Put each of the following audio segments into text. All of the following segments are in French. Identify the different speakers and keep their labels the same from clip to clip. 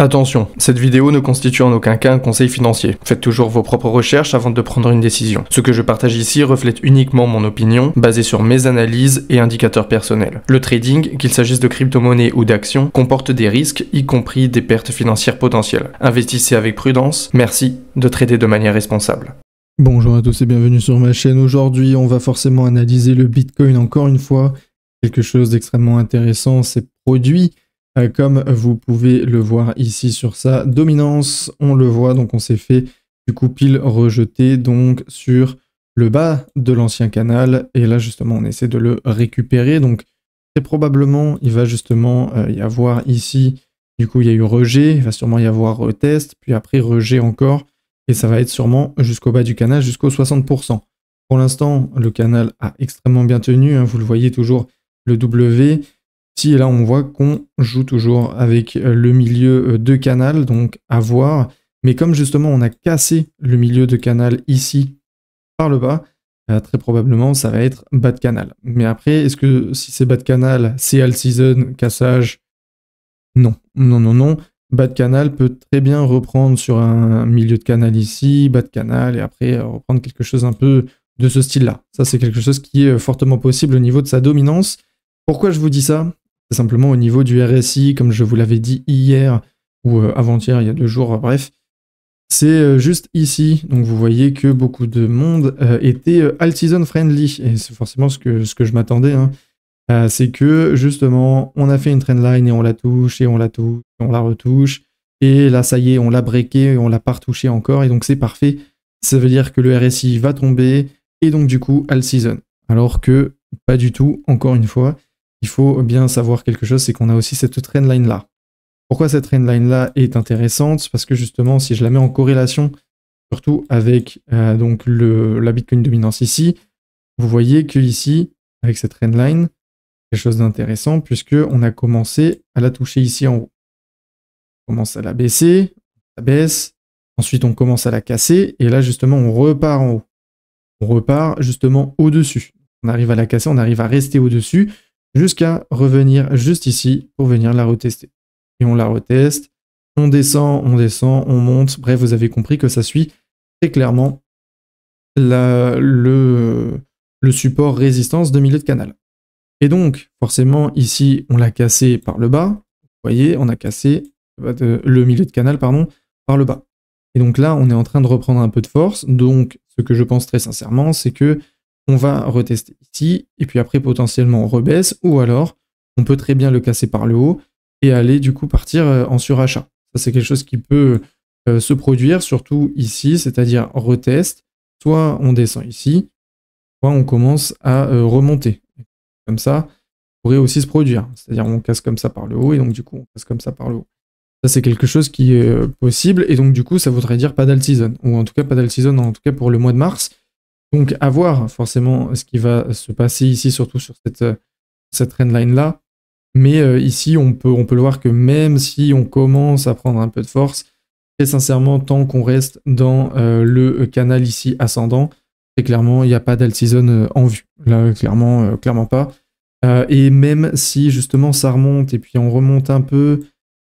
Speaker 1: Attention, cette vidéo ne constitue en aucun cas un conseil financier. Faites toujours vos propres recherches avant de prendre une décision. Ce que je partage ici reflète uniquement mon opinion, basée sur mes analyses et indicateurs personnels. Le trading, qu'il s'agisse de crypto-monnaies ou d'actions, comporte des risques, y compris des pertes financières potentielles. Investissez avec prudence, merci de trader de manière responsable.
Speaker 2: Bonjour à tous et bienvenue sur ma chaîne. Aujourd'hui, on va forcément analyser le Bitcoin encore une fois. Quelque chose d'extrêmement intéressant, c'est produit. Comme vous pouvez le voir ici sur sa dominance, on le voit, donc on s'est fait du coup pile rejeté donc sur le bas de l'ancien canal. Et là justement, on essaie de le récupérer. Donc très probablement, il va justement y avoir ici, du coup il y a eu rejet, il va sûrement y avoir retest, puis après rejet encore. Et ça va être sûrement jusqu'au bas du canal, jusqu'au 60%. Pour l'instant, le canal a extrêmement bien tenu, hein, vous le voyez toujours, le W. Ici, là, on voit qu'on joue toujours avec le milieu de canal, donc à voir. Mais comme justement, on a cassé le milieu de canal ici, par le bas, très probablement, ça va être bas de canal. Mais après, est-ce que si c'est bas de canal, c'est all season, cassage? Non, non, non, non. Bas de canal peut très bien reprendre sur un milieu de canal ici, bas de canal, et après reprendre quelque chose un peu de ce style-là. Ça, c'est quelque chose qui est fortement possible au niveau de sa dominance. Pourquoi je vous dis ça? C'est simplement au niveau du RSI, comme je vous l'avais dit hier, ou avant-hier, il y a 2 jours, bref. C'est juste ici, donc vous voyez que beaucoup de monde était all-season friendly, et c'est forcément ce que je m'attendais, hein. C'est que justement, on a fait une trendline et on la touche, et on la touche, et on la retouche, et là ça y est, on l'a breaké, et on l'a pas retouché encore, et donc c'est parfait. Ça veut dire que le RSI va tomber, et donc du coup, all-season. Alors que, pas du tout, encore une fois. Il faut bien savoir quelque chose, c'est qu'on a aussi cette trendline là. Pourquoi cette trendline là est intéressante? Parce que justement, si je la mets en corrélation, surtout avec donc la Bitcoin dominance ici, vous voyez que ici, avec cette trendline, quelque chose d'intéressant, puisque on a commencé à la toucher ici en haut. On commence à la baisser, ça baisse, ensuite on commence à la casser, et là justement on repart en haut. On repart justement au-dessus. On arrive à la casser, on arrive à rester au-dessus, jusqu'à revenir juste ici pour venir la retester. Et on la reteste, on descend, on monte. Bref, vous avez compris que ça suit très clairement le support résistance de milieu de canal. Et donc, forcément, ici, on l'a cassé par le bas. Vous voyez, on a cassé le milieu de canal, pardon, par le bas. Et donc là, on est en train de reprendre un peu de force. Donc, ce que je pense très sincèrement, c'est que on va retester ici, et puis après potentiellement on rebaisse, ou alors on peut très bien le casser par le haut et aller du coup partir en surachat. Ça c'est quelque chose qui peut se produire, surtout ici, c'est-à-dire retest, soit on descend ici, soit on commence à remonter. Comme ça, pourrait aussi se produire, c'est-à-dire on casse comme ça par le haut, et donc du coup on casse comme ça par le haut. Ça c'est quelque chose qui est possible, et donc du coup ça voudrait dire pas d'alt-season, ou en tout cas pas d'alt-season, en tout cas pour le mois de mars. Donc, à voir forcément ce qui va se passer ici, surtout sur cette trendline-là. Mais ici, on peut le voir que même si on commence à prendre un peu de force, très sincèrement, tant qu'on reste dans le canal ici ascendant, très clairement, il n'y a pas d'alt-season en vue. Là, clairement pas. Et même si justement ça remonte, et puis on remonte un peu,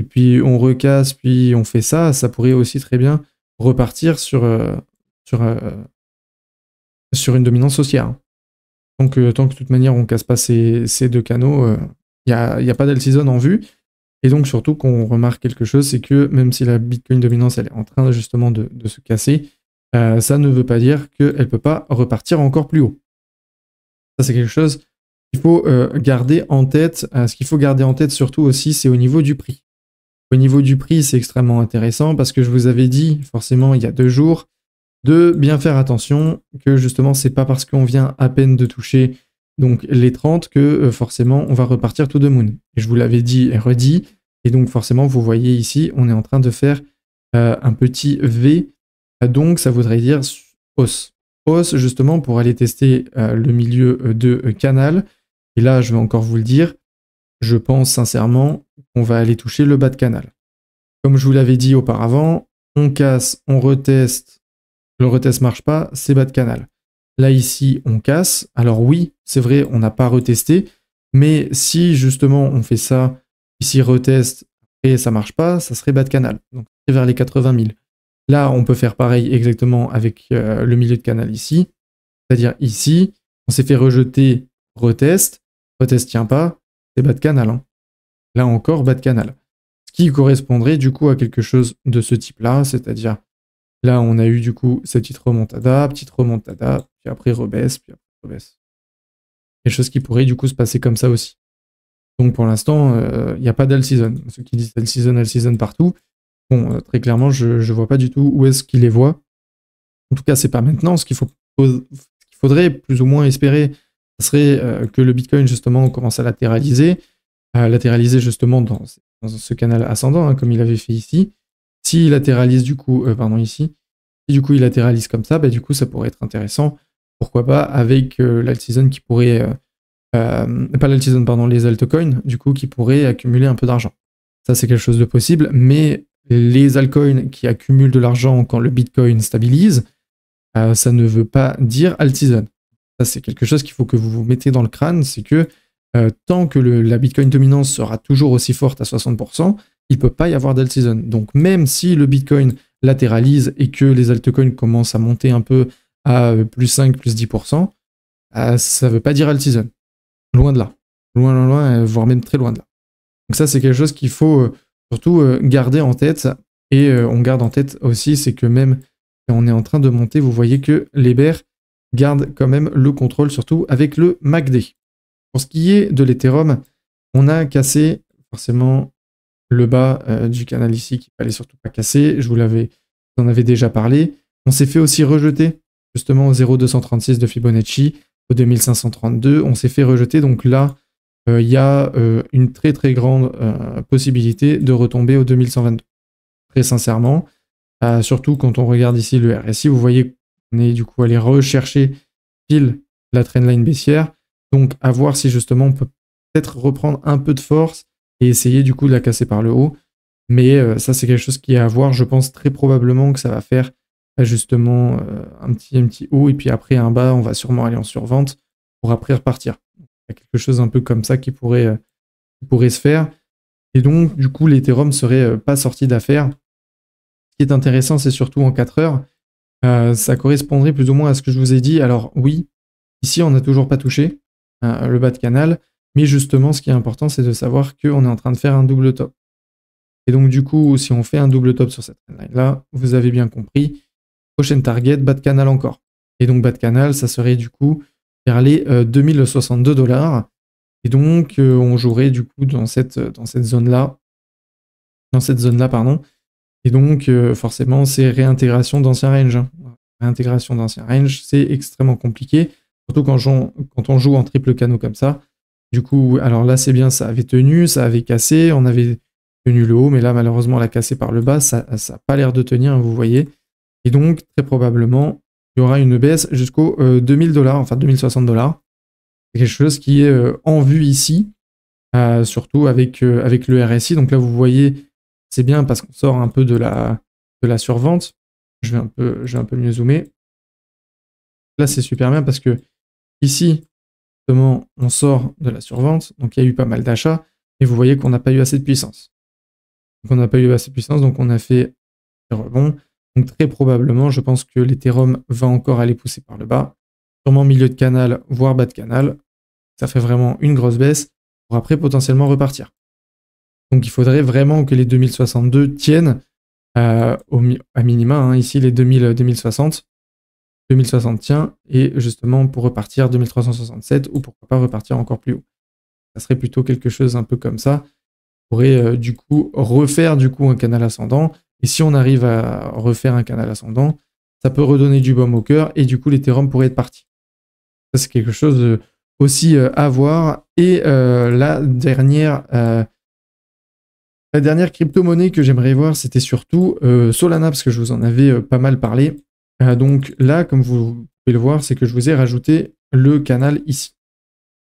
Speaker 2: et puis on recasse, puis on fait ça, ça pourrait aussi très bien repartir sur une dominance haussière. Tant que de toute manière on casse pas ces 2 canaux, il n'y a pas d'alt-season en vue. Et donc surtout qu'on remarque quelque chose, c'est que même si la Bitcoin dominance elle est en train justement de se casser, ça ne veut pas dire qu'elle ne peut pas repartir encore plus haut. Ça c'est quelque chose qu'il faut garder en tête. Ce qu'il faut garder en tête surtout aussi, c'est au niveau du prix. Au niveau du prix, c'est extrêmement intéressant parce que je vous avais dit forcément il y a 2 jours, de bien faire attention que justement c'est pas parce qu'on vient à peine de toucher donc les 30 que forcément on va repartir to the moon. Et je vous l'avais dit et redit, et donc forcément vous voyez ici on est en train de faire un petit V, donc ça voudrait dire hausse. Hausse justement pour aller tester le milieu de canal, et là je vais encore vous le dire, je pense sincèrement qu'on va aller toucher le bas de canal. Comme je vous l'avais dit auparavant, on casse, on reteste. Le retest marche pas, c'est bas de canal. Là, ici, on casse. Alors oui, c'est vrai, on n'a pas retesté. Mais si, justement, on fait ça, ici, retest, et ça marche pas, ça serait bas de canal, donc vers les 80 000. Là, on peut faire pareil exactement avec le milieu de canal ici, c'est-à-dire ici, on s'est fait rejeter, retest tient pas, c'est bas de canal. Hein. Là encore, bas de canal. Ce qui correspondrait du coup à quelque chose de ce type-là, c'est-à-dire là, on a eu du coup cette petite remontada, puis après rebaisse, puis après rebaisse. Quelque chose qui pourrait du coup se passer comme ça aussi. Donc pour l'instant, il n'y a pas d'all-season. Ceux qui disent all-season partout, bon, très clairement, je ne vois pas du tout où est-ce qu'ils les voient. En tout cas, c'est pas maintenant. Ce qu'il faudrait plus ou moins espérer, ce serait que le Bitcoin justement commence à latéraliser justement dans ce canal ascendant, hein, comme il avait fait ici. S'il latéralise du coup, ici, si du coup il latéralise comme ça, bah, du coup ça pourrait être intéressant. Pourquoi pas avec l'alt-season qui pourrait, pas l'alt-season, pardon, les altcoins, du coup qui pourraient accumuler un peu d'argent. Ça c'est quelque chose de possible, mais les altcoins qui accumulent de l'argent quand le Bitcoin stabilise, ça ne veut pas dire alt-season. Ça c'est quelque chose qu'il faut que vous vous mettez dans le crâne, c'est que tant que la Bitcoin dominance sera toujours aussi forte à 60%, il ne peut pas y avoir d'alt-season. Donc même si le Bitcoin latéralise et que les altcoins commencent à monter un peu à plus 5, plus 10%, ça ne veut pas dire alt-season. Loin de là. Loin, voire même très loin de là. Donc ça, c'est quelque chose qu'il faut surtout garder en tête. Et on garde en tête aussi, c'est que même quand on est en train de monter, vous voyez que les bears gardent quand même le contrôle, surtout avec le MACD. Pour ce qui est de l'Ethereum, on a cassé forcément le bas du canal ici, qu'il fallait surtout pas casser. Je vous en avais déjà parlé. On s'est fait aussi rejeter justement au 0,236 de Fibonacci, au 2532. On s'est fait rejeter, donc là, il y a une très très grande possibilité de retomber au 2122. Très sincèrement, surtout quand on regarde ici le RSI, vous voyez qu'on est du coup allé rechercher pile la trendline baissière. Donc, à voir si justement on peut peut-être reprendre un peu de force et essayer du coup de la casser par le haut. Mais ça, c'est quelque chose qui est à voir. Je pense très probablement que ça va faire justement un petit haut et puis après un bas, on va sûrement aller en survente pour après repartir. Il y a quelque chose un peu comme ça qui pourrait se faire. Et donc, du coup, l'Ethereum serait pas sorti d'affaire. Ce qui est intéressant, c'est surtout en 4 heures. Ça correspondrait plus ou moins à ce que je vous ai dit. Alors oui, ici, on n'a toujours pas touché le bas de canal, mais justement ce qui est important c'est de savoir qu'on est en train de faire un double top. Et donc du coup si on fait un double top sur cette trendline là, vous avez bien compris, prochaine target, bas de canal encore. Et donc bas de canal ça serait du coup vers les 2062 $. Et donc on jouerait du coup dans cette zone là, pardon. Et donc forcément c'est réintégration d'ancien range. Hein. Réintégration d'ancien range, c'est extrêmement compliqué. Surtout quand on joue en triple canot comme ça. Du coup, alors là, c'est bien, ça avait tenu, ça avait cassé, on avait tenu le haut, mais là, malheureusement, on l'a cassé par le bas, ça n'a pas l'air de tenir, hein, vous voyez. Et donc, très probablement, il y aura une baisse jusqu'aux 2000 $, enfin 2060 $. C'est quelque chose qui est en vue ici, surtout avec le RSI. Donc là, vous voyez, c'est bien parce qu'on sort un peu de la survente. Je vais un peu mieux zoomer. Là, c'est super bien parce que ici, justement, on sort de la survente, donc il y a eu pas mal d'achats, et vous voyez qu'on n'a pas eu assez de puissance. Donc on n'a pas eu assez de puissance, donc on a fait des rebonds. Donc très probablement, je pense que l'Ethereum va encore aller pousser par le bas, sûrement milieu de canal, voire bas de canal. Ça fait vraiment une grosse baisse pour après potentiellement repartir. Donc il faudrait vraiment que les 2062 tiennent à minima, hein, ici les 2060 tient, et justement pour repartir 2367 ou pourquoi pas repartir encore plus haut. Ça serait plutôt quelque chose un peu comme ça. On pourrait du coup refaire un canal ascendant, et si on arrive à refaire un canal ascendant, ça peut redonner du baume au cœur et du coup l'Ethereum pourrait être parti. Ça c'est quelque chose aussi à voir. Et la dernière crypto-monnaie que j'aimerais voir, c'était surtout Solana, parce que je vous en avais pas mal parlé. Donc là, comme vous pouvez le voir, c'est que je vous ai rajouté le canal ici.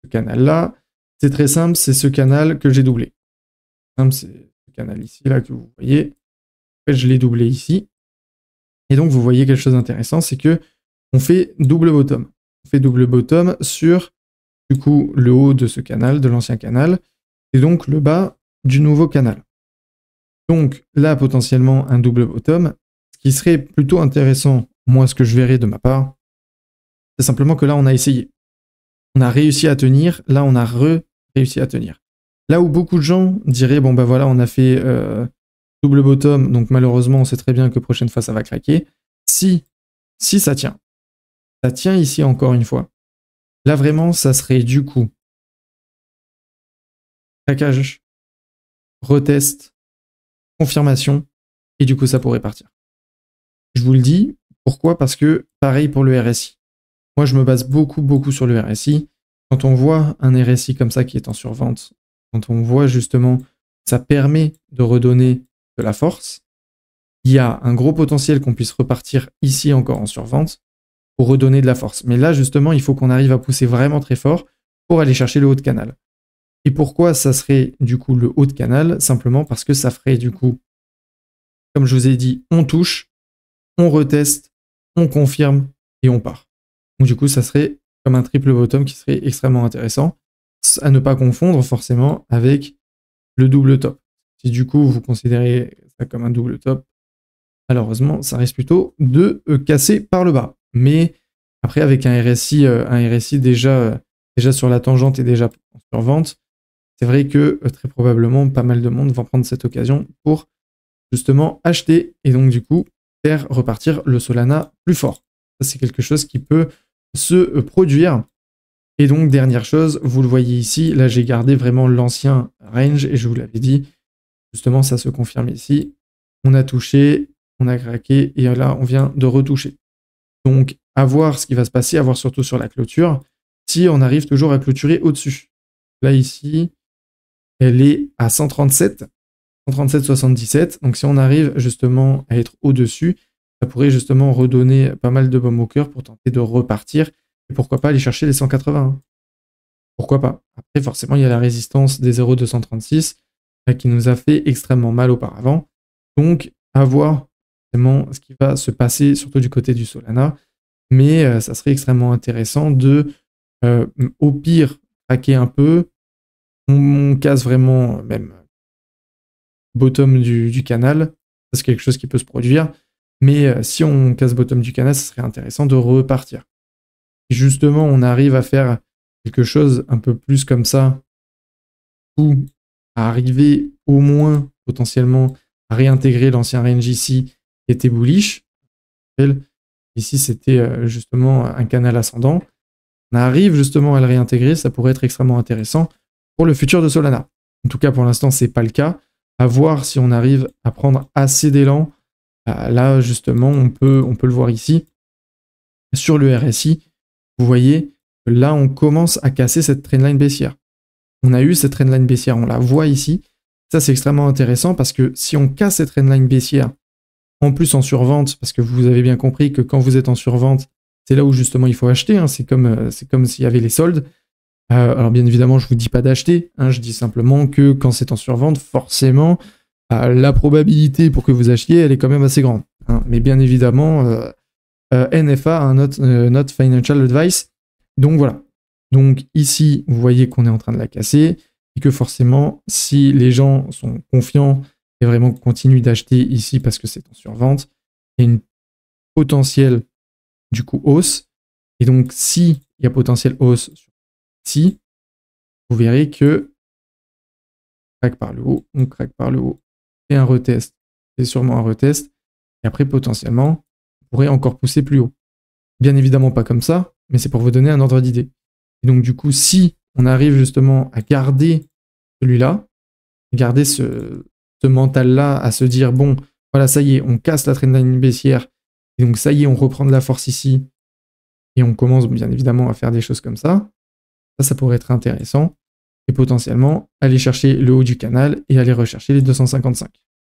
Speaker 2: Ce canal-là, c'est très simple, c'est ce canal que j'ai doublé. C'est ce canal ici, là, que vous voyez. En fait, je l'ai doublé ici. Et donc, vous voyez quelque chose d'intéressant, c'est que on fait double bottom. On fait double bottom sur, du coup, le haut de ce canal, de l'ancien canal, et donc le bas du nouveau canal. Donc là, potentiellement, un double bottom. Ce qui serait plutôt intéressant, moi, ce que je verrais de ma part, c'est simplement que là, on a essayé. On a réussi à tenir, là, on a réussi à tenir. Là où beaucoup de gens diraient, bon, bah voilà, on a fait double bottom, donc malheureusement, on sait très bien que prochaine fois, ça va craquer. Si ça tient ici encore une fois, là, vraiment, ça serait du coup craquage, retest, confirmation, et du coup, ça pourrait partir. Je vous le dis, pourquoi? Parce que, pareil pour le RSI. Moi, je me base beaucoup sur le RSI. Quand on voit un RSI comme ça qui est en survente, quand on voit justement ça permet de redonner de la force, il y a un gros potentiel qu'on puisse repartir ici encore en survente pour redonner de la force. Mais là, justement, il faut qu'on arrive à pousser vraiment très fort pour aller chercher le haut de canal. Et pourquoi ça serait du coup le haut de canal? Simplement parce que ça ferait du coup, comme je vous ai dit, on touche, on reteste, on confirme et on part. Donc du coup, ça serait comme un triple bottom qui serait extrêmement intéressant, à ne pas confondre forcément avec le double top. Si du coup vous considérez ça comme un double top, malheureusement, ça risque plutôt de casser par le bas. Mais après, avec un RSI déjà sur la tangente et déjà en survente, c'est vrai que très probablement pas mal de monde vont prendre cette occasion pour justement acheter et donc du coup faire repartir le Solana plus fort. Ça, c'est quelque chose qui peut se produire. Et donc, dernière chose, vous le voyez ici, là j'ai gardé vraiment l'ancien range et je vous l'avais dit, justement ça se confirme ici. On a touché, on a craqué et là on vient de retoucher. Donc, à voir ce qui va se passer, à voir surtout sur la clôture, si on arrive toujours à clôturer au-dessus. Là ici, elle est à 137,77. Donc si on arrive justement à être au-dessus, ça pourrait justement redonner pas mal de baume au cœur pour tenter de repartir. Et pourquoi pas aller chercher les 180. Pourquoi pas? Après, forcément, il y a la résistance des 0,236 qui nous a fait extrêmement mal auparavant. Donc, à voir forcément ce qui va se passer, surtout du côté du Solana. Mais ça serait extrêmement intéressant de, au pire, craquer un peu. On casse vraiment même bottom du canal. C'est quelque chose qui peut se produire. Mais si on casse bottom du canal, ce serait intéressant de repartir. Et justement, on arrive à faire quelque chose un peu plus comme ça, ou à arriver au moins potentiellement à réintégrer l'ancien range ici qui était bullish. Ici, c'était justement un canal ascendant. On arrive justement à le réintégrer, ça pourrait être extrêmement intéressant pour le futur de Solana. En tout cas, pour l'instant, ce n'est pas le cas. À voir si on arrive à prendre assez d'élan. Là, justement, on peut le voir ici. Sur le RSI, vous voyez que là, on commence à casser cette trendline baissière. On a eu cette trendline baissière, on la voit ici. Ça, c'est extrêmement intéressant parce que si on casse cette trendline baissière, en plus en survente, parce que vous avez bien compris que quand vous êtes en survente, c'est là où justement il faut acheter. Hein. C'est comme s'il y avait les soldes. Alors bien évidemment, je ne vous dis pas d'acheter. Hein. Je dis simplement que quand c'est en survente, forcément, la probabilité pour que vous achetiez, elle est quand même assez grande. Hein. Mais bien évidemment, NFA, not financial advice. Donc voilà. Donc ici, vous voyez qu'on est en train de la casser et que forcément, si les gens sont confiants et vraiment continuent d'acheter ici parce que c'est en survente, il y a une potentielle du coup hausse. Et donc, s'il y a potentiel hausse ici, vous verrez que on craque par le haut, on craque par le haut, et un retest, c'est sûrement un retest, et après potentiellement, on pourrait encore pousser plus haut. Bien évidemment pas comme ça, mais c'est pour vous donner un ordre d'idée. Et donc du coup, si on arrive justement à garder celui-là, garder ce mental-là, à se dire, bon, voilà, ça y est, on casse la trendline baissière, et donc ça y est, on reprend de la force ici, et on commence bien évidemment à faire des choses comme ça, ça pourrait être intéressant, et potentiellement aller chercher le haut du canal et aller rechercher les 255.